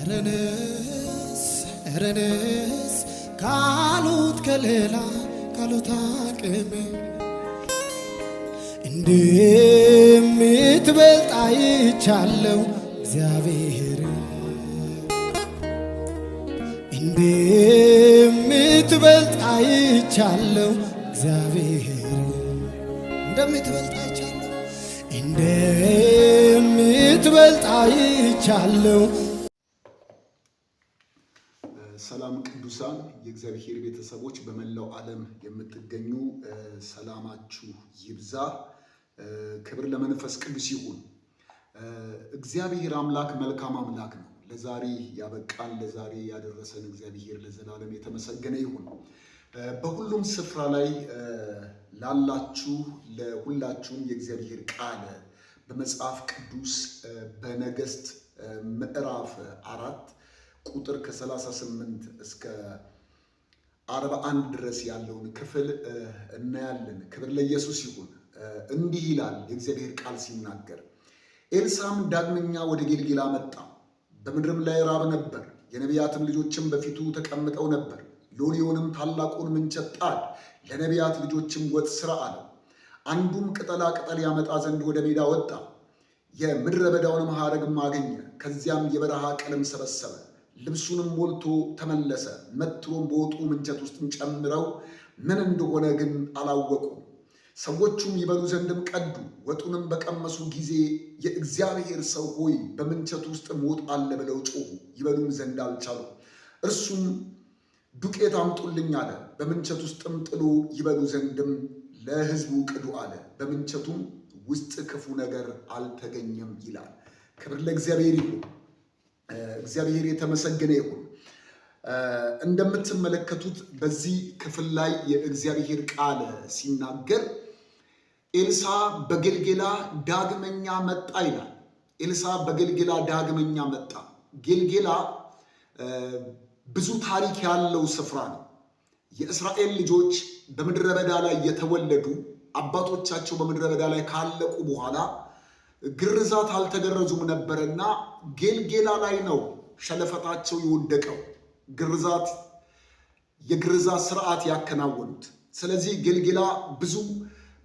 ረነስ ካሉት ከሌላ ካሉት አቅሜ እንደምትበልጥ አይቻለሁ እግዚአብሔር እንደምትበልጥ አይቻለሁ እግዚአብሔር እንደምትበልጥ አይቻለሁ እንደምትበልጥ አይቻለሁ። ሰላም ቅዱሳን የእግዚአብሔር ቤተሰቦች በመላው ዓለም የምትገኙ ሰላማችሁ ይብዛ። ክብር ለመንፈስ ቅዱስ ይሁን። እግዚአብሔር አምላክ መልካም አምላክ ነው። ለዛሬ ያበቃን ለዛሬ ያደረሰን እግዚአብሔር ለዘላለም የተመሰገነ ይሁን። በሁሉም ስፍራ ላይ ላላችሁ ለሁላችሁም የእግዚአብሔር ቃል በመጽሐፍ ቅዱስ በነገሥት ምዕራፍ 4 ቁጥር ከ38 እስከ 41 ድረስ ያለውን ክፍል እናያለን። ክብር ለኢየሱስ ይሁን። እንዲህ ይላል የእግዚአብሔር ቃል ሲናገር፣ ኤልሳም ዳግመኛ ወደ ጌልጌላ መጣ። በምድርም ላይ ራብ ነበር። የነቢያትም ልጆችም በፊቱ ተቀምጠው ነበር። ሎሌውንም ታላቁን ምንቸት ጣድ፣ ለነቢያት ልጆችም ወጥ ሥራ አለው። አንዱም ቅጠላ ቅጠል ያመጣ ዘንድ ወደ ሜዳ ወጣ። የምድረ በዳውንም ሐረግም አገኘ። ከዚያም የበረሃ ቅልም ሰበሰበ። ልብሱንም ሞልቶ ተመለሰ። መትሮም በወጡ ምንቸት ውስጥም ጨምረው ምን እንደሆነ ግን አላወቁም። ሰዎቹም ይበሉ ዘንድም ቀዱ። ወጡንም በቀመሱ ጊዜ የእግዚአብሔር ሰው ሆይ በምንቸት ውስጥ ሞት አለ ብለው ጮኹ። ይበሉም ዘንድ አልቻሉ። እርሱም ዱቄት አምጡልኝ አለ። በምንቸት ውስጥም ጥሎ ይበሉ ዘንድም ለሕዝቡ ቅዱ አለ። በምንቸቱም ውስጥ ክፉ ነገር አልተገኘም ይላል። ክብር ለእግዚአብሔር ይሁን። እግዚአብሔር የተመሰገነ ይሁን። እንደምትመለከቱት በዚህ ክፍል ላይ የእግዚአብሔር ቃል ሲናገር ኤልሳ በጌልጌላ ዳግመኛ መጣ ይላል። ኤልሳ በጌልጌላ ዳግመኛ መጣ። ጌልጌላ ብዙ ታሪክ ያለው ስፍራ ነው። የእስራኤል ልጆች በምድረ በዳ ላይ የተወለዱ አባቶቻቸው በምድረ በዳ ላይ ካለቁ በኋላ ግርዛት አልተገረዙም ነበርና ጌልጌላ ላይ ነው ሸለፈታቸው የወደቀው። የግርዛት ስርዓት ያከናወኑት። ስለዚህ ጌልጌላ ብዙ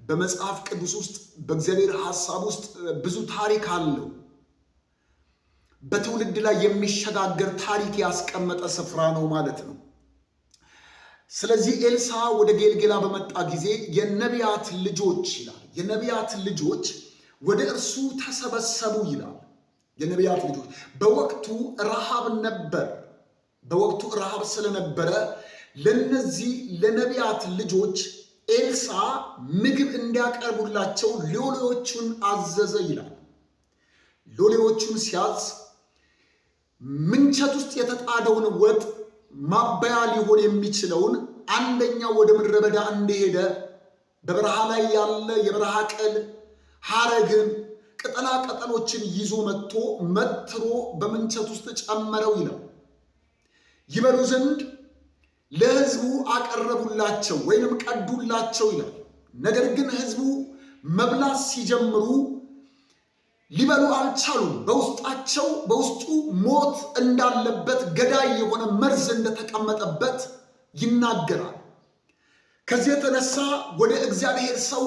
በመጽሐፍ ቅዱስ ውስጥ በእግዚአብሔር ሐሳብ ውስጥ ብዙ ታሪክ አለው። በትውልድ ላይ የሚሸጋገር ታሪክ ያስቀመጠ ስፍራ ነው ማለት ነው። ስለዚህ ኤልሳ ወደ ጌልጌላ በመጣ ጊዜ የነቢያት ልጆች ይላል የነቢያት ልጆች ወደ እርሱ ተሰበሰቡ ይላል። የነቢያት ልጆች በወቅቱ ረሃብ ነበር። በወቅቱ ረሃብ ስለነበረ ለነዚህ ለነቢያት ልጆች ኤልሳ ምግብ እንዲያቀርቡላቸው ሎሌዎቹን አዘዘ ይላል። ሎሌዎቹን ሲያዝ ምንቸት ውስጥ የተጣደውን ወጥ ማበያ ሊሆን የሚችለውን አንደኛው ወደ ምድረ በዳ እንደሄደ በበረሃ ላይ ያለ የበረሃ ቅል ሐረግን ቅጠላ ቅጠሎችን ይዞ መትሮ በምንቸት ውስጥ ጨመረው ይላል። ይበሉ ዘንድ ለሕዝቡ አቀረቡላቸው ወይንም ቀዱላቸው ይላል። ነገር ግን ሕዝቡ መብላት ሲጀምሩ ሊበሉ አልቻሉም። በውስጡ ሞት እንዳለበት፣ ገዳይ የሆነ መርዝ እንደተቀመጠበት ይናገራል። ከዚህ የተነሳ ወደ እግዚአብሔር ሰው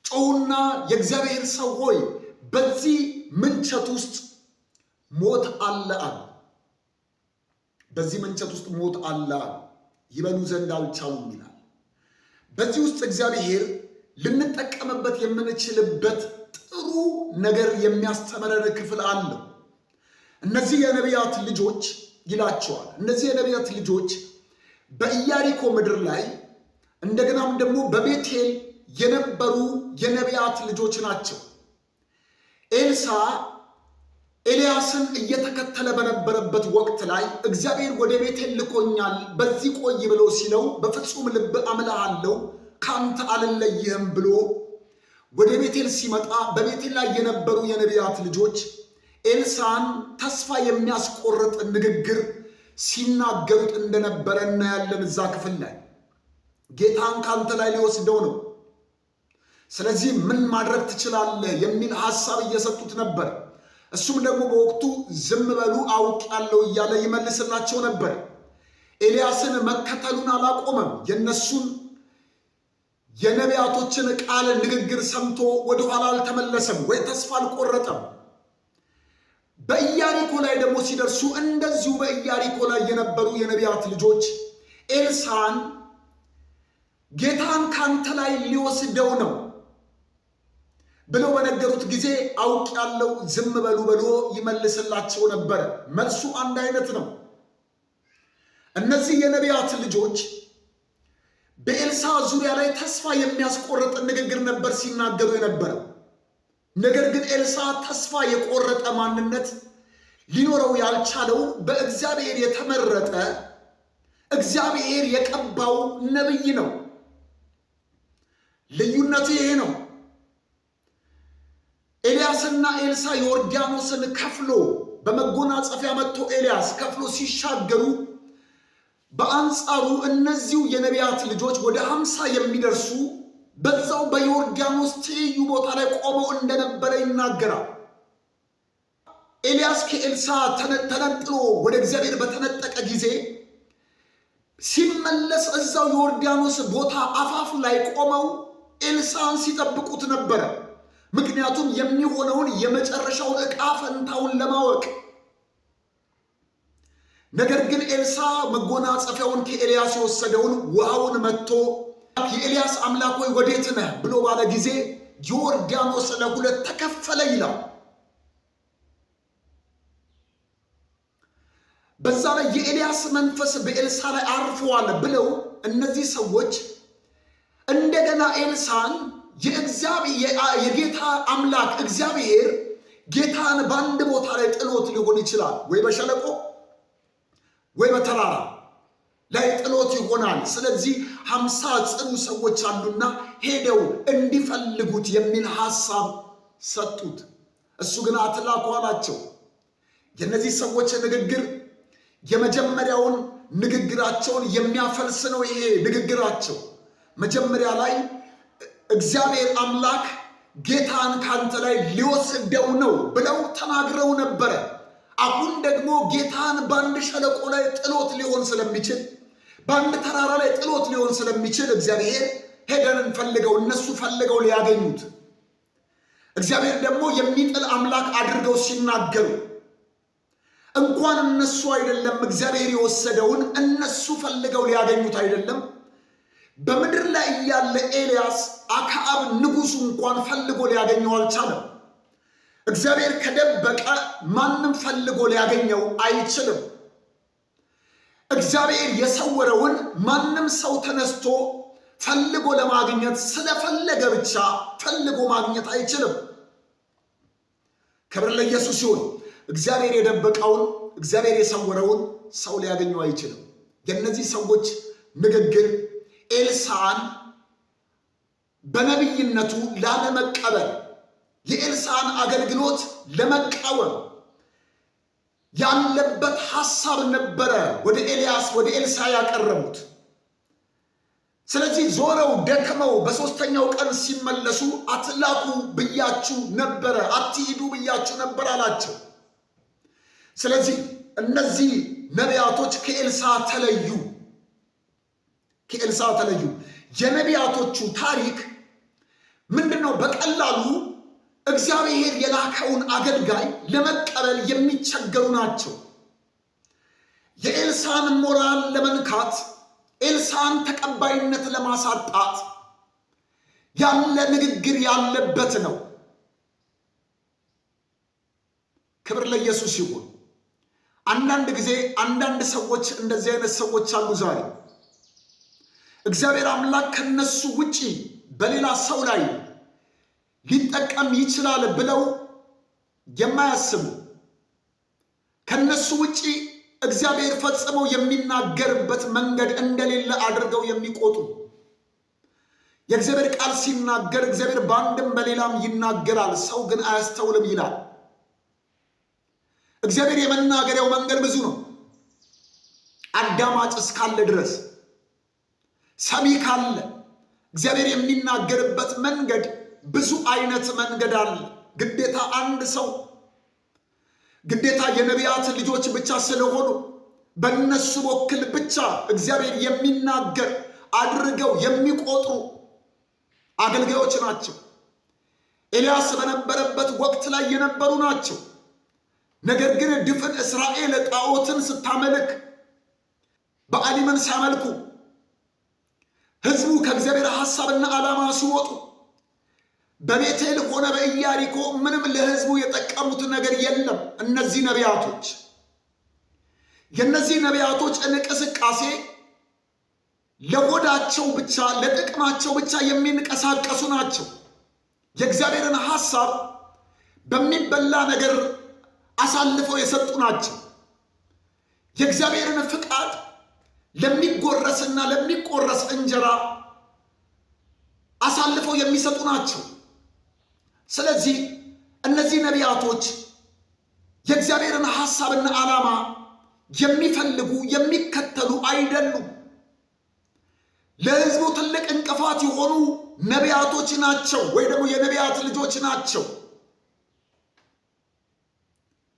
ጮሁና የእግዚአብሔር ሰው ሆይ በዚህ ምንቸት ውስጥ ሞት አለ አሉ። በዚህ ምንቸት ውስጥ ሞት አለ አሉ። ይበሉ ዘንድ አልቻሉም ይላል። በዚህ ውስጥ እግዚአብሔር ልንጠቀምበት የምንችልበት ጥሩ ነገር የሚያስተምረን ክፍል አለው። እነዚህ የነቢያት ልጆች ይላቸዋል። እነዚህ የነቢያት ልጆች በኢያሪኮ ምድር ላይ እንደገናም ደግሞ በቤቴል የነበሩ የነቢያት ልጆች ናቸው። ኤልሳ ኤልያስን እየተከተለ በነበረበት ወቅት ላይ እግዚአብሔር ወደ ቤቴል ልኮኛል፣ በዚህ ቆይ ብሎ ሲለው በፍጹም ልብ አምልሃለሁ፣ ካንተ አልለይህም ብሎ ወደ ቤቴል ሲመጣ በቤቴል ላይ የነበሩ የነቢያት ልጆች ኤልሳን ተስፋ የሚያስቆርጥ ንግግር ሲናገሩት እንደነበረ እናያለን። እዛ ክፍል ላይ ጌታን ካንተ ላይ ሊወስደው ነው፣ ስለዚህ ምን ማድረግ ትችላለህ የሚል ሐሳብ እየሰጡት ነበር። እሱም ደግሞ በወቅቱ ዝም በሉ አውቃለሁ እያለ ይመልስላቸው ነበር። ኤልያስን መከተሉን አላቆመም። የነሱን የነቢያቶችን ቃል ንግግር ሰምቶ ወደኋላ አልተመለሰም ወይ ተስፋ አልቆረጠም። በኢያሪኮ ላይ ደግሞ ሲደርሱ እንደዚሁ በኢያሪኮ ላይ የነበሩ የነቢያት ልጆች ኤልሳዕን ጌታን ካንተ ላይ ሊወስደው ነው ብለው በነገሩት ጊዜ አውቃለሁ ዝም በሉ ብሎ ይመልስላቸው ነበር። መልሱ አንድ አይነት ነው። እነዚህ የነቢያት ልጆች በኤልሳዕ ዙሪያ ላይ ተስፋ የሚያስቆርጥ ንግግር ነበር ሲናገሩ የነበረው። ነገር ግን ኤልሳዕ ተስፋ የቆረጠ ማንነት ሊኖረው ያልቻለው በእግዚአብሔር የተመረጠ እግዚአብሔር የቀባው ነቢይ ነው። ልዩነቱ ይሄ ነው። ኤልያስና ኤልሳዕ ዮርዳኖስን ከፍሎ በመጎናጸፊያ መጥቶ ኤልያስ ከፍሎ ሲሻገሩ በአንጻሩ እነዚሁ የነቢያት ልጆች ወደ 50 የሚደርሱ በዛው በዮርዳኖስ ትይዩ ቦታ ላይ ቆመው እንደነበረ ይናገራል። ኤልያስ ከኤልሳዕ ተነጥሎ ወደ እግዚአብሔር በተነጠቀ ጊዜ ሲመለስ እዛው ዮርዳኖስ ቦታ አፋፍ ላይ ቆመው ኤልሳዕን ሲጠብቁት ነበረ። ምክንያቱም የሚሆነውን የመጨረሻውን ዕጣ ፈንታውን ለማወቅ። ነገር ግን ኤልሳዕ መጎናጸፊያውን ከኤልያስ የወሰደውን ውሃውን መጥቶ የኤልያስ አምላክ ሆይ ወዴት ነህ ብሎ ባለ ጊዜ ዮርዳኖስ ለሁለት ተከፈለ ይላል። በዛ ላይ የኤልያስ መንፈስ በኤልሳዕ ላይ አርፈዋል ብለው እነዚህ ሰዎች እንደገና ኤልሳዕን የጌታ አምላክ እግዚአብሔር ጌታን በአንድ ቦታ ላይ ጥሎት ሊሆን ይችላል፣ ወይ በሸለቆ ወይ በተራራ ላይ ጥሎት ይሆናል። ስለዚህ 50 ጽኑ ሰዎች አሉና ሄደው እንዲፈልጉት የሚል ሐሳብ ሰጡት። እሱ ግን አትላኩ አላቸው። የእነዚህ ሰዎች ንግግር የመጀመሪያውን ንግግራቸውን የሚያፈልስ ነው። ይሄ ንግግራቸው መጀመሪያ ላይ እግዚአብሔር አምላክ ጌታን ካንተ ላይ ሊወስደው ነው ብለው ተናግረው ነበረ። አሁን ደግሞ ጌታን በአንድ ሸለቆ ላይ ጥሎት ሊሆን ስለሚችል፣ በአንድ ተራራ ላይ ጥሎት ሊሆን ስለሚችል እግዚአብሔር ሄደን እንፈልገው፣ እነሱ ፈልገው ሊያገኙት፣ እግዚአብሔር ደግሞ የሚጥል አምላክ አድርገው ሲናገሩ እንኳን እነሱ አይደለም እግዚአብሔር የወሰደውን እነሱ ፈልገው ሊያገኙት አይደለም። በምድር ላይ ያለ ኤልያስ አክዓብ ንጉሱ እንኳን ፈልጎ ሊያገኘው አልቻለም። እግዚአብሔር ከደበቀ ማንም ፈልጎ ሊያገኘው አይችልም። እግዚአብሔር የሰወረውን ማንም ሰው ተነስቶ ፈልጎ ለማግኘት ስለፈለገ ብቻ ፈልጎ ማግኘት አይችልም። ክብር ለኢየሱስ ይሁን። እግዚአብሔር የደበቀውን እግዚአብሔር የሰወረውን ሰው ሊያገኘው አይችልም። የእነዚህ ሰዎች ንግግር ኤልሳዕን በነቢይነቱ ላለመቀበል፣ የኤልሳዕን አገልግሎት ለመቃወም ያለበት ሐሳብ ነበረ ወደ ኤልሳዕ ያቀረቡት። ስለዚህ ዞረው ደክመው በሦስተኛው ቀን ሲመለሱ አትላኩ ብያችሁ ነበረ፣ አትሂዱ ብያችሁ ነበር አላቸው። ስለዚህ እነዚህ ነቢያቶች ከኤልሳዕ ተለዩ። የነቢያቶቹ ታሪክ ምንድነው? በቀላሉ እግዚአብሔር የላከውን አገልጋይ ለመቀበል የሚቸገሩ ናቸው። የኤልሳዕን ሞራል ለመንካት፣ ኤልሳዕን ተቀባይነት ለማሳጣት ያለ ንግግር ያለበት ነው። ክብር ለኢየሱስ ይሁን። አንዳንድ ጊዜ አንዳንድ ሰዎች እንደዚህ አይነት ሰዎች አሉ ዛሬ እግዚአብሔር አምላክ ከነሱ ውጪ በሌላ ሰው ላይ ሊጠቀም ይችላል ብለው የማያስቡ፣ ከነሱ ውጪ እግዚአብሔር ፈጽሞ የሚናገርበት መንገድ እንደሌለ አድርገው የሚቆጡ፣ የእግዚአብሔር ቃል ሲናገር እግዚአብሔር በአንድም በሌላም ይናገራል፣ ሰው ግን አያስተውልም ይላል። እግዚአብሔር የመናገሪያው መንገድ ብዙ ነው። አዳማጭ እስካለ ድረስ፣ ሰሚ ካለ እግዚአብሔር የሚናገርበት መንገድ ብዙ አይነት መንገድ አለ። ግዴታ አንድ ሰው ግዴታ የነቢያት ልጆች ብቻ ስለሆኑ በእነሱ በኩል ብቻ እግዚአብሔር የሚናገር አድርገው የሚቆጥሩ አገልጋዮች ናቸው። ኤልያስ በነበረበት ወቅት ላይ የነበሩ ናቸው። ነገር ግን ድፍን እስራኤል ጣዖትን ስታመልክ በአሊምን ሲያመልኩ ሕዝቡ ከእግዚአብሔር ሐሳብና ዓላማ ሲወጡ በቤቴል ሆነ በኢያሪኮ ምንም ለሕዝቡ የጠቀሙት ነገር የለም። እነዚህ ነቢያቶች የእነዚህ ነቢያቶች እንቅስቃሴ ለሆዳቸው ብቻ ለጥቅማቸው ብቻ የሚንቀሳቀሱ ናቸው። የእግዚአብሔርን ሐሳብ በሚበላ ነገር አሳልፈው የሰጡ ናቸው። የእግዚአብሔርን ፍቃድ ለሚጎረስና ለሚቆረስ እንጀራ አሳልፈው የሚሰጡ ናቸው። ስለዚህ እነዚህ ነቢያቶች የእግዚአብሔርን ሐሳብና ዓላማ የሚፈልጉ የሚከተሉ አይደሉም። ለሕዝቡ ትልቅ እንቅፋት የሆኑ ነቢያቶች ናቸው፣ ወይ ደግሞ የነቢያት ልጆች ናቸው።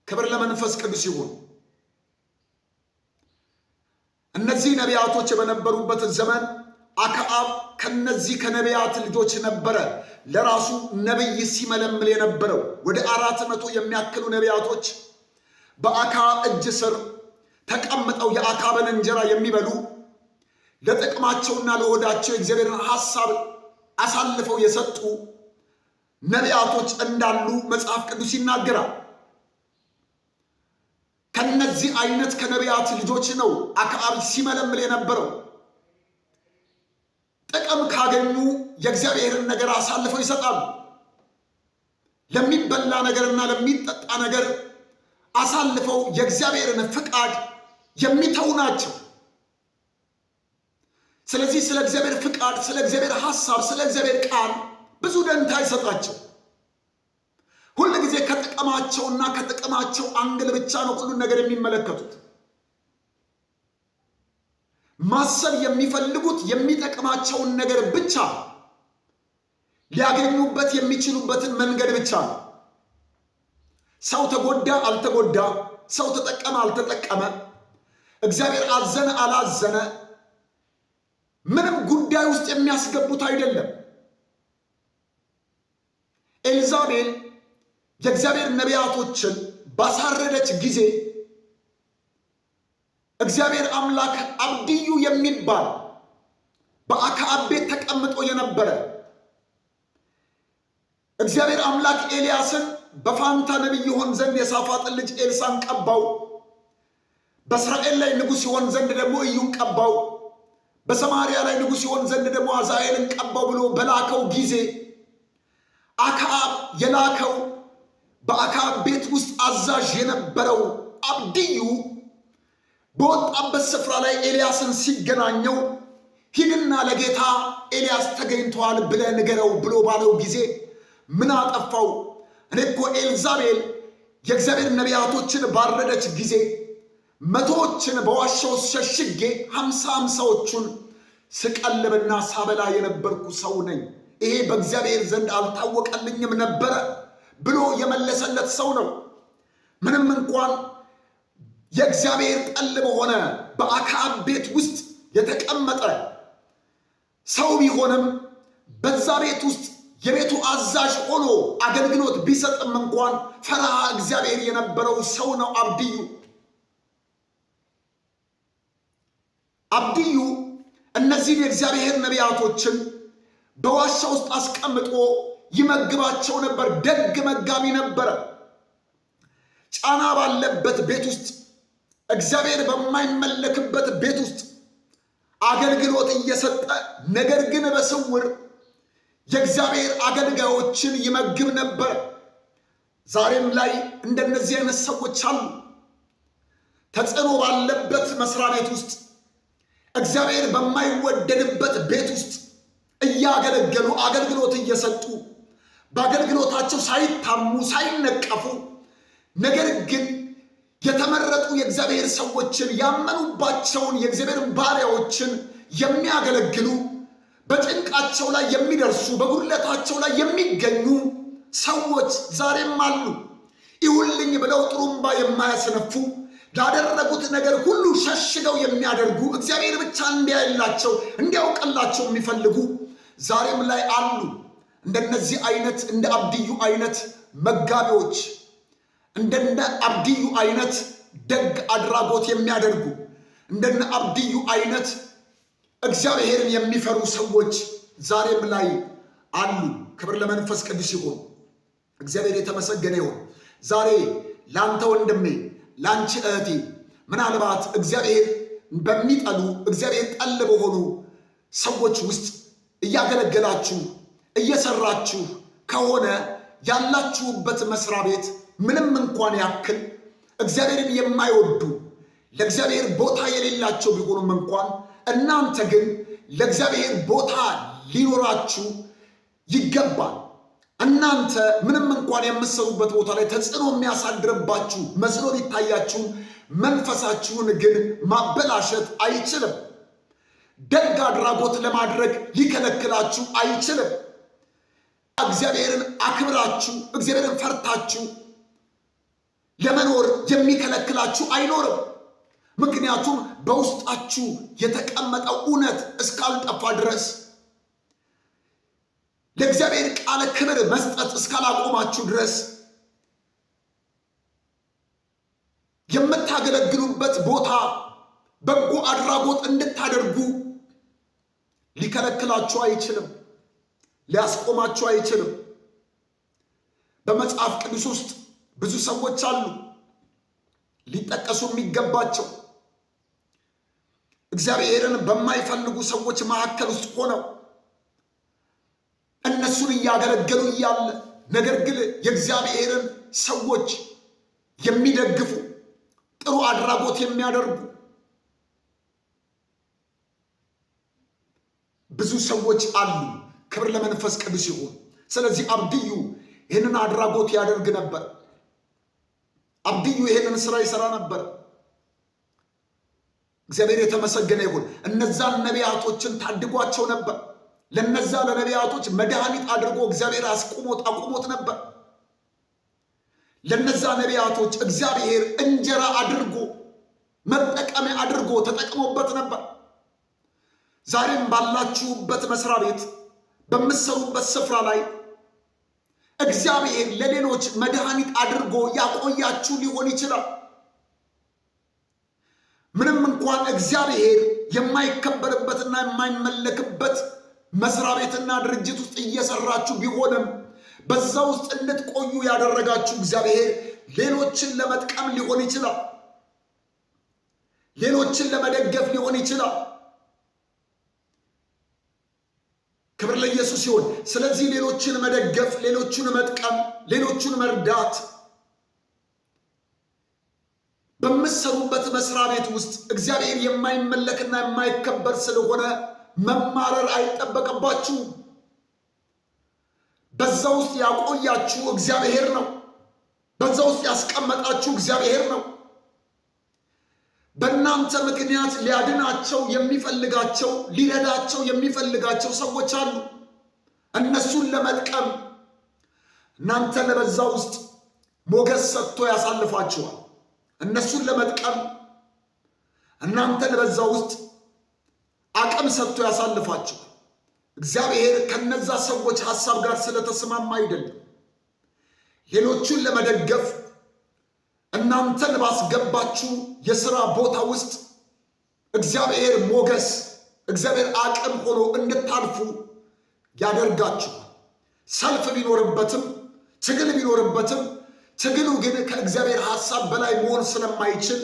ክብር ለመንፈስ ቅዱስ ይሁን። እነዚህ ነቢያቶች በነበሩበት ዘመን አክዓብ ከነዚህ ከነቢያት ልጆች ነበረ ለራሱ ነቢይ ሲመለምል የነበረው። ወደ 400 የሚያክሉ ነቢያቶች በአክዓብ እጅ ስር ተቀምጠው የአክዓብን እንጀራ የሚበሉ ለጥቅማቸውና ለሆዳቸው የእግዚአብሔርን ሐሳብ አሳልፈው የሰጡ ነቢያቶች እንዳሉ መጽሐፍ ቅዱስ ይናገራል። ከነዚህ አይነት ከነቢያት ልጆች ነው አክዓብ ሲመለምል የነበረው። ጥቅም ካገኙ የእግዚአብሔርን ነገር አሳልፈው ይሰጣሉ። ለሚበላ ነገርና ለሚጠጣ ነገር አሳልፈው የእግዚአብሔርን ፍቃድ የሚተው ናቸው። ስለዚህ ስለ እግዚአብሔር ፍቃድ፣ ስለ እግዚአብሔር ሐሳብ፣ ስለ እግዚአብሔር ቃል ብዙ ደንታ አይሰጣቸው። ሁል ጊዜ ከጥቅማቸውና ከጥቅማቸው አንግል ብቻ ነው ሁሉን ነገር የሚመለከቱት። ማሰብ የሚፈልጉት የሚጠቅማቸውን ነገር ብቻ፣ ሊያገኙበት የሚችሉበትን መንገድ ብቻ ነው። ሰው ተጎዳ አልተጎዳ፣ ሰው ተጠቀመ አልተጠቀመ፣ እግዚአብሔር አዘነ አላዘነ ምንም ጉዳይ ውስጥ የሚያስገቡት አይደለም። ኤልዛቤል የእግዚአብሔር ነቢያቶችን ባሳረደች ጊዜ እግዚአብሔር አምላክ አብድዩ የሚባል በአክዓብ ቤት ተቀምጦ የነበረ እግዚአብሔር አምላክ ኤልያስን በፋንታ ነቢይ ይሆን ዘንድ የሳፋጥን ልጅ ኤልሳን ቀባው። በእስራኤል ላይ ንጉሥ ይሆን ዘንድ ደግሞ ኢዩን ቀባው። በሰማርያ ላይ ንጉሥ ይሆን ዘንድ ደግሞ አዛኤልን ቀባው ብሎ በላከው ጊዜ አክዓብ የላከው በአክዓብ ቤት ውስጥ አዛዥ የነበረው አብድዩ በወጣበት ስፍራ ላይ ኤልያስን ሲገናኘው ሂድና ለጌታ ኤልያስ ተገኝቷል ብለህ ንገረው ብሎ ባለው ጊዜ ምን አጠፋው? እኔ እኮ ኤልዛቤል የእግዚአብሔር ነቢያቶችን ባረደች ጊዜ መቶዎችን በዋሻው ሸሽጌ 50 ስቀልብና ሳበላ የነበርኩ ሰው ነኝ። ይሄ በእግዚአብሔር ዘንድ አልታወቀልኝም ነበረ ብሎ የመለሰለት ሰው ነው። ምንም እንኳን የእግዚአብሔር ጠል በሆነ በአክዓብ ቤት ውስጥ የተቀመጠ ሰው ቢሆንም በዛ ቤት ውስጥ የቤቱ አዛዥ ሆኖ አገልግሎት ቢሰጥም እንኳን ፈሪሃ እግዚአብሔር የነበረው ሰው ነው አብድዩ። አብድዩ እነዚህን የእግዚአብሔር ነቢያቶችን በዋሻ ውስጥ አስቀምጦ ይመግባቸው ነበር። ደግ መጋቢ ነበረ። ጫና ባለበት ቤት ውስጥ፣ እግዚአብሔር በማይመለክበት ቤት ውስጥ አገልግሎት እየሰጠ ነገር ግን በስውር የእግዚአብሔር አገልጋዮችን ይመግብ ነበር። ዛሬም ላይ እንደነዚህ አይነት ሰዎች አሉ። ተጽዕኖ ባለበት መስሪያ ቤት ውስጥ፣ እግዚአብሔር በማይወደድበት ቤት ውስጥ እያገለገሉ አገልግሎት እየሰጡ በአገልግሎታቸው ሳይታሙ ሳይነቀፉ ነገር ግን የተመረጡ የእግዚአብሔር ሰዎችን ያመኑባቸውን የእግዚአብሔር ባሪያዎችን የሚያገለግሉ በጭንቃቸው ላይ የሚደርሱ በጉድለታቸው ላይ የሚገኙ ሰዎች ዛሬም አሉ። ይሁንልኝ ብለው ጥሩምባ የማያስነፉ ላደረጉት ነገር ሁሉ ሸሽገው የሚያደርጉ እግዚአብሔር ብቻ እንዲያይላቸው እንዲያውቅላቸው የሚፈልጉ ዛሬም ላይ አሉ። እንደነዚህ አይነት እንደ አብድዩ አይነት መጋቢዎች፣ እንደነ አብድዩ አይነት ደግ አድራጎት የሚያደርጉ፣ እንደነ አብድዩ አይነት እግዚአብሔርን የሚፈሩ ሰዎች ዛሬም ላይ አሉ። ክብር ለመንፈስ ቅዱስ ይሁን። እግዚአብሔር የተመሰገነ ይሁን። ዛሬ ላንተ ወንድሜ፣ ላንቺ እህቴ ምናልባት እግዚአብሔር በሚጠሉ እግዚአብሔር ጠል በሆኑ ሰዎች ውስጥ እያገለገላችሁ እየሰራችሁ ከሆነ ያላችሁበት መስሪያ ቤት ምንም እንኳን ያክል እግዚአብሔርን የማይወዱ ለእግዚአብሔር ቦታ የሌላቸው ቢሆኑም እንኳን እናንተ ግን ለእግዚአብሔር ቦታ ሊኖራችሁ ይገባል። እናንተ ምንም እንኳን የምትሰሩበት ቦታ ላይ ተጽዕኖ የሚያሳድርባችሁ መስሎ ሊታያችሁ መንፈሳችሁን ግን ማበላሸት አይችልም። ደግ አድራጎት ለማድረግ ሊከለክላችሁ አይችልም። እግዚአብሔርን አክብራችሁ እግዚአብሔርን ፈርታችሁ ለመኖር የሚከለክላችሁ አይኖርም። ምክንያቱም በውስጣችሁ የተቀመጠው እውነት እስካልጠፋ ድረስ ለእግዚአብሔር ቃል ክብር መስጠት እስካላቆማችሁ ድረስ የምታገለግሉበት ቦታ በጎ አድራጎት እንድታደርጉ ሊከለክላችሁ አይችልም፣ ሊያስቆማችሁ አይችልም። በመጽሐፍ ቅዱስ ውስጥ ብዙ ሰዎች አሉ ሊጠቀሱ የሚገባቸው እግዚአብሔርን በማይፈልጉ ሰዎች መካከል ውስጥ ሆነው እነሱን እያገለገሉ እያለ ነገር ግን የእግዚአብሔርን ሰዎች የሚደግፉ ጥሩ አድራጎት የሚያደርጉ ብዙ ሰዎች አሉ። ክብር ለመንፈስ ቅዱስ ይሁን። ስለዚህ አብድዩ ይህንን አድራጎት ያደርግ ነበር። አብድዩ ይህንን ስራ ይሰራ ነበር። እግዚአብሔር የተመሰገነ ይሁን። እነዛን ነቢያቶችን ታድጓቸው ነበር። ለነዛ ለነቢያቶች መድኃኒት አድርጎ እግዚአብሔር አቁሞት ነበር። ለነዛ ነቢያቶች እግዚአብሔር እንጀራ አድርጎ መጠቀሚያ አድርጎ ተጠቅሞበት ነበር። ዛሬም ባላችሁበት መስሪያ ቤት በምትሰሩበት ስፍራ ላይ እግዚአብሔር ለሌሎች መድኃኒት አድርጎ ያቆያችሁ ሊሆን ይችላል። ምንም እንኳን እግዚአብሔር የማይከበርበትና የማይመለክበት መስሪያ ቤትና ድርጅት ውስጥ እየሰራችሁ ቢሆንም በዛ ውስጥ እንድትቆዩ ያደረጋችሁ እግዚአብሔር ሌሎችን ለመጥቀም ሊሆን ይችላል፣ ሌሎችን ለመደገፍ ሊሆን ይችላል። ክብር ለኢየሱስ ይሁን። ስለዚህ ሌሎችን መደገፍ፣ ሌሎችን መጥቀም፣ ሌሎችን መርዳት በምትሰሩበት መስሪያ ቤት ውስጥ እግዚአብሔር የማይመለክና የማይከበር ስለሆነ መማረር አይጠበቅባችሁም። በዛ ውስጥ ያቆያችሁ እግዚአብሔር ነው። በዛ ውስጥ ያስቀመጣችሁ እግዚአብሔር ነው። በእናንተ ምክንያት ሊያድናቸው የሚፈልጋቸው ሊረዳቸው የሚፈልጋቸው ሰዎች አሉ። እነሱን ለመጥቀም እናንተ ለበዛ ውስጥ ሞገስ ሰጥቶ ያሳልፋችኋል። እነሱን ለመጥቀም እናንተ ለበዛ ውስጥ አቅም ሰጥቶ ያሳልፋችኋል። እግዚአብሔር ከነዛ ሰዎች ሐሳብ ጋር ስለተስማማ አይደለም። ሌሎቹን ለመደገፍ እናንተን ባስገባችሁ የሥራ ቦታ ውስጥ እግዚአብሔር ሞገስ፣ እግዚአብሔር አቅም ሆኖ እንድታልፉ ያደርጋችኋል። ሰልፍ ቢኖርበትም ትግል ቢኖርበትም ትግሉ ግን ከእግዚአብሔር ሐሳብ በላይ መሆን ስለማይችል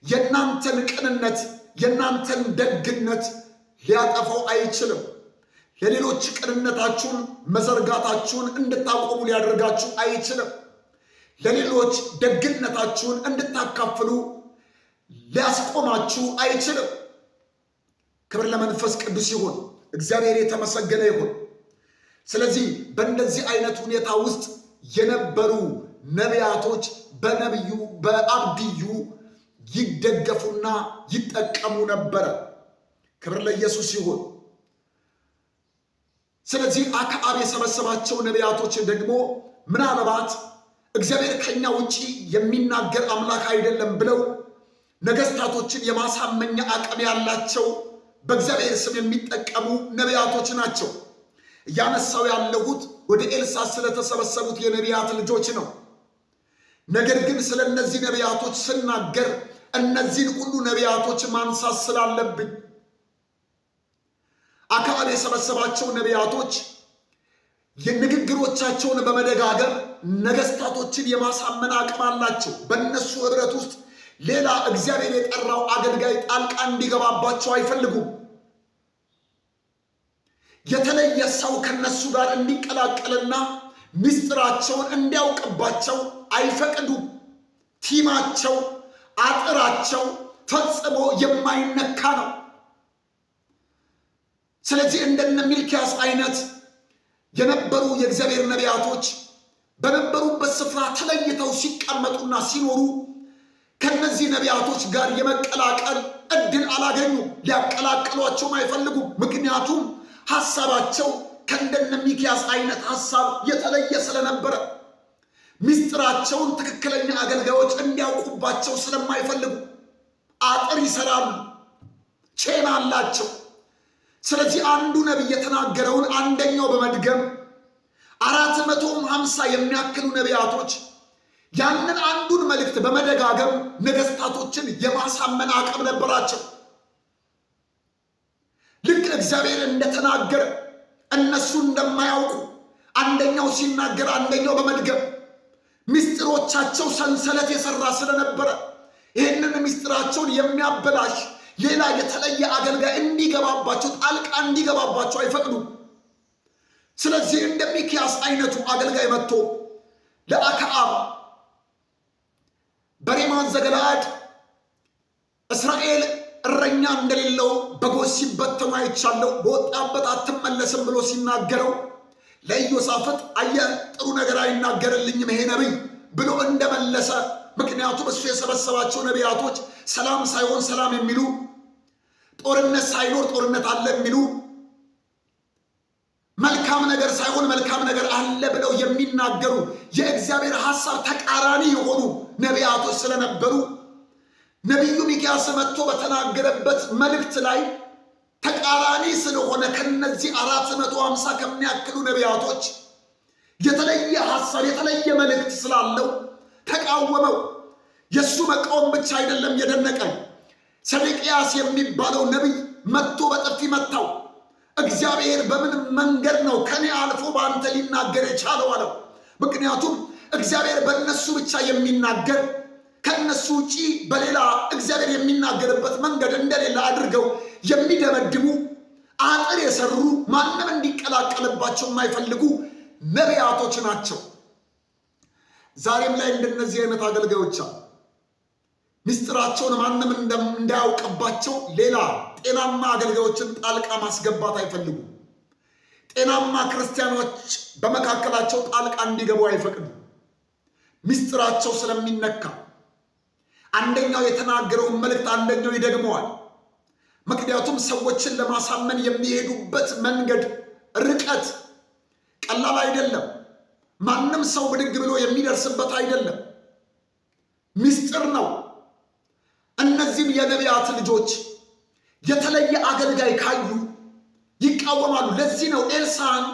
የእናንተን ቅንነት የእናንተን ደግነት ሊያጠፋው አይችልም። ለሌሎች ቅንነታችሁን መዘርጋታችሁን እንድታቆሙ ሊያደርጋችሁ አይችልም። ለሌሎች ደግነታችሁን እንድታካፍሉ ሊያስቆማችሁ አይችልም። ክብር ለመንፈስ ቅዱስ ይሁን። እግዚአብሔር የተመሰገነ ይሁን። ስለዚህ በእንደዚህ አይነት ሁኔታ ውስጥ የነበሩ ነቢያቶች በነቢዩ በአብድዩ ይደገፉና ይጠቀሙ ነበረ። ክብር ለኢየሱስ ይሁን። ስለዚህ አክዓብ የሰበሰባቸው ነቢያቶች ደግሞ ምናልባት እግዚአብሔር ከኛ ውጪ የሚናገር አምላክ አይደለም ብለው ነገስታቶችን የማሳመኛ አቅም ያላቸው በእግዚአብሔር ስም የሚጠቀሙ ነቢያቶች ናቸው። እያነሳው ያለሁት ወደ ኤልሳ ስለተሰበሰቡት የነቢያት ልጆች ነው። ነገር ግን ስለ እነዚህ ነቢያቶች ስናገር እነዚህን ሁሉ ነቢያቶች ማንሳት ስላለብኝ አክዓብ የሰበሰባቸው ነቢያቶች የንግግሮቻቸውን በመደጋገም ነገስታቶችን የማሳመን አቅም አላቸው። በእነሱ ህብረት ውስጥ ሌላ እግዚአብሔር የጠራው አገልጋይ ጣልቃ እንዲገባባቸው አይፈልጉም። የተለየ ሰው ከነሱ ጋር እንዲቀላቀልና ምስጢራቸውን እንዲያውቅባቸው አይፈቅዱም። ቲማቸው፣ አጥራቸው ፈጽሞ የማይነካ ነው። ስለዚህ እንደነ ሚልክያስ አይነት የነበሩ የእግዚአብሔር ነቢያቶች በነበሩበት ስፍራ ተለይተው ሲቀመጡና ሲኖሩ ከነዚህ ነቢያቶች ጋር የመቀላቀል እድል አላገኙም። ሊያቀላቅሏቸውም አይፈልጉም። ምክንያቱም ሐሳባቸው ከእንደነ ሚልክያስ አይነት ሐሳብ የተለየ ስለነበረ ምስጢራቸውን ትክክለኛ አገልጋዮች እንዲያውቁባቸው ስለማይፈልጉ አጥር ይሰራሉ፣ ቼና አላቸው። ስለዚህ አንዱ ነቢይ የተናገረውን አንደኛው በመድገም 450 የሚያክሉ ነቢያቶች ያንን አንዱን መልእክት በመደጋገም ነገስታቶችን የማሳመን አቅም ነበራቸው። ልክ እግዚአብሔር እንደተናገረ እነሱ እንደማያውቁ አንደኛው ሲናገር አንደኛው በመድገም ምስጢሮቻቸው ሰንሰለት የሰራ ስለነበረ ይህንን ምስጢራቸውን የሚያበላሽ ሌላ የተለየ አገልጋይ እንዲገባባቸው ጣልቃ እንዲገባባቸው አይፈቅዱም። ስለዚህ እንደ ሚልክያስ አይነቱ አገልጋይ መጥቶ ለአክዓብ በሬማን ዘገለዓድ እስራኤል እረኛ እንደሌለው በጎች ሲበተኑ አይቻለሁ፣ በወጣበት አትመለስም ብሎ ሲናገረው ለኢዮሳፍጥ አየህ ጥሩ ነገር አይናገርልኝም ይሄ ነቢይ ብሎ እንደመለሰ፣ ምክንያቱም እሱ የሰበሰባቸው ነቢያቶች ሰላም ሳይሆን ሰላም የሚሉ፣ ጦርነት ሳይኖር ጦርነት አለ የሚሉ፣ መልካም ነገር ሳይሆን መልካም ነገር አለ ብለው የሚናገሩ የእግዚአብሔር ሐሳብ ተቃራኒ የሆኑ ነቢያቶች ስለነበሩ ነቢዩ ሚልክያስ መጥቶ በተናገረበት መልእክት ላይ ተቃራኒ ስለሆነ ከነዚህ 450 ከሚያክሉ ነቢያቶች የተለየ ሐሳብ የተለየ መልእክት ስላለው ተቃወመው። የሱ መቃወም ብቻ አይደለም የደነቀኝ፣ ሰዴቅያስ የሚባለው ነቢይ መጥቶ በጥፊ መታው። እግዚአብሔር በምን መንገድ ነው ከኔ አልፎ በአንተ ሊናገር የቻለው አለው። ምክንያቱም እግዚአብሔር በእነሱ ብቻ የሚናገር ከእነሱ ውጪ በሌላ እግዚአብሔር የሚናገርበት መንገድ እንደሌለ አድርገው የሚደመድሙ አጥር የሰሩ ማንም እንዲቀላቀልባቸው የማይፈልጉ ነቢያቶች ናቸው። ዛሬም ላይ እንደነዚህ አይነት አገልጋዮች አሉ። ምስጢራቸውን ማንም እንዳያውቅባቸው ሌላ ጤናማ አገልጋዮችን ጣልቃ ማስገባት አይፈልጉም። ጤናማ ክርስቲያኖች በመካከላቸው ጣልቃ እንዲገቡ አይፈቅዱም። ምስጢራቸው ስለሚነካ አንደኛው የተናገረውን መልእክት አንደኛው ይደግመዋል። ምክንያቱም ሰዎችን ለማሳመን የሚሄዱበት መንገድ ርቀት ቀላል አይደለም። ማንም ሰው ብድግ ብሎ የሚደርስበት አይደለም። ምስጢር ነው። እነዚህም የነቢያት ልጆች የተለየ አገልጋይ ካዩ ይቃወማሉ። ለዚህ ነው ኤልሳዕን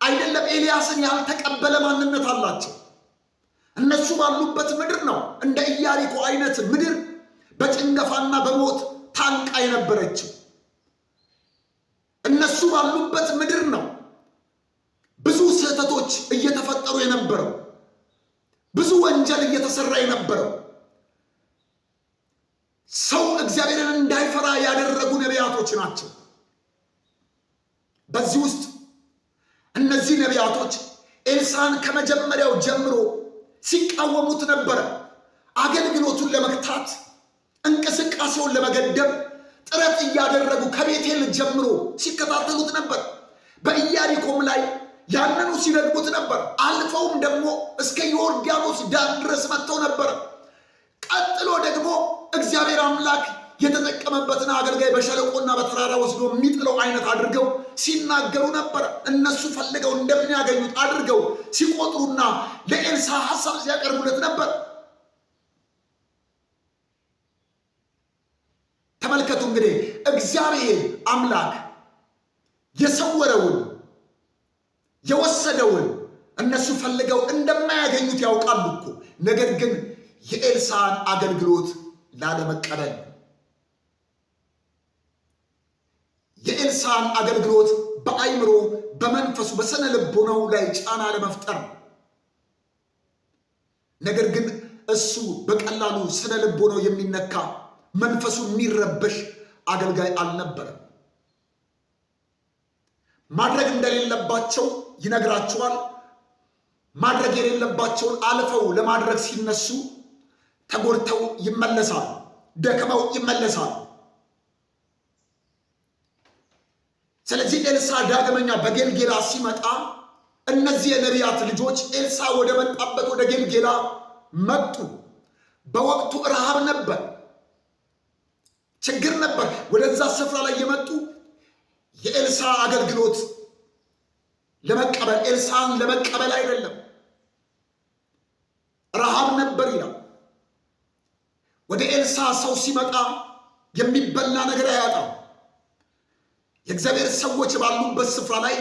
አይደለም ኤልያስን ያልተቀበለ ማንነት አላቸው። እነሱ ባሉበት ምድር ነው እንደ ኢያሪኮ አይነት ምድር በጭንገፋና በሞት ታንቃ የነበረችው። እነሱ ባሉበት ምድር ነው ብዙ ስህተቶች እየተፈጠሩ የነበረው፣ ብዙ ወንጀል እየተሰራ የነበረው፣ ሰው እግዚአብሔርን እንዳይፈራ ያደረጉ ነቢያቶች ናቸው። በዚህ ውስጥ እነዚህ ነቢያቶች ኤልሳዕን ከመጀመሪያው ጀምሮ ሲቃወሙት ነበረ። አገልግሎቱን ለመክታት እንቅስቃሴውን ለመገደብ ጥረት እያደረጉ ከቤቴል ጀምሮ ሲከታተሉት ነበር። በኢያሪኮም ላይ ያንኑ ሲነግቡት ነበር። አልፈውም ደግሞ እስከ ዮርዳኖስ ዳር ድረስ መጥተው ነበር። ቀጥሎ ደግሞ እግዚአብሔር አምላክ የተጠቀመበትን አገልጋይ በሸለቆና በተራራ ወስዶ የሚጥለው አይነት አድርገው ሲናገሩ ነበር። እነሱ ፈልገው እንደሚያገኙት አድርገው ሲቆጥሩና ለኤልሳ ሐሳብ ሲያቀርቡለት ነበር። ተመልከቱ እንግዲህ እግዚአብሔር አምላክ የሰወረውን የወሰደውን እነሱ ፈልገው እንደማያገኙት ያውቃሉ እኮ። ነገር ግን የኤልሳን አገልግሎት ላለመቀበል የኤልሳን አገልግሎት በአይምሮ በመንፈሱ በስነ ልቦናው ላይ ጫና ለመፍጠር ነው። ነገር ግን እሱ በቀላሉ ስነ ልቦናው የሚነካ መንፈሱ የሚረበሽ አገልጋይ አልነበረም። ማድረግ እንደሌለባቸው ይነግራቸዋል። ማድረግ የሌለባቸውን አልፈው ለማድረግ ሲነሱ ተጎድተው ይመለሳሉ፣ ደክመው ይመለሳሉ። ስለዚህ ኤልሳ ዳግመኛ በጌልጌላ ሲመጣ እነዚህ የነቢያት ልጆች ኤልሳ ወደ መጣበት ወደ ጌልጌላ መጡ። በወቅቱ ረሃብ ነበር፣ ችግር ነበር። ወደዛ ስፍራ ላይ የመጡ የኤልሳ አገልግሎት ለመቀበል ኤልሳን ለመቀበል አይደለም፣ ረሃብ ነበር ይላል። ወደ ኤልሳ ሰው ሲመጣ የሚበላ ነገር አያጣም። የእግዚአብሔር ሰዎች ባሉበት ስፍራ ላይ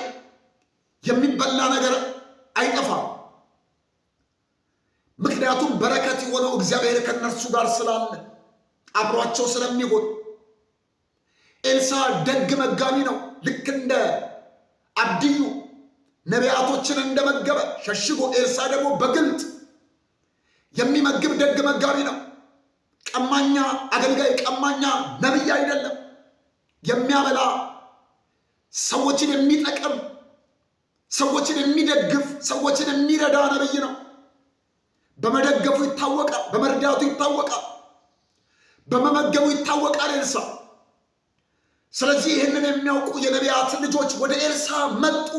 የሚበላ ነገር አይጠፋም። ምክንያቱም በረከት የሆነው እግዚአብሔር ከነርሱ ጋር ስላለ አብሯቸው ስለሚሆን። ኤልሳ ደግ መጋቢ ነው። ልክ እንደ አብድዩ ነቢያቶችን እንደመገበ ሸሽጎ ኤልሳ ደግሞ በግልጥ የሚመግብ ደግ መጋቢ ነው። ቀማኛ አገልጋይ፣ ቀማኛ ነቢይ አይደለም። የሚያበላ ሰዎችን የሚጠቅም ሰዎችን የሚደግፍ ሰዎችን የሚረዳ ነቢይ ነው። በመደገፉ ይታወቃል፣ በመርዳቱ ይታወቃል፣ በመመገቡ ይታወቃል ኤልሳ። ስለዚህ ይህንን የሚያውቁ የነቢያት ልጆች ወደ ኤልሳ መጡ።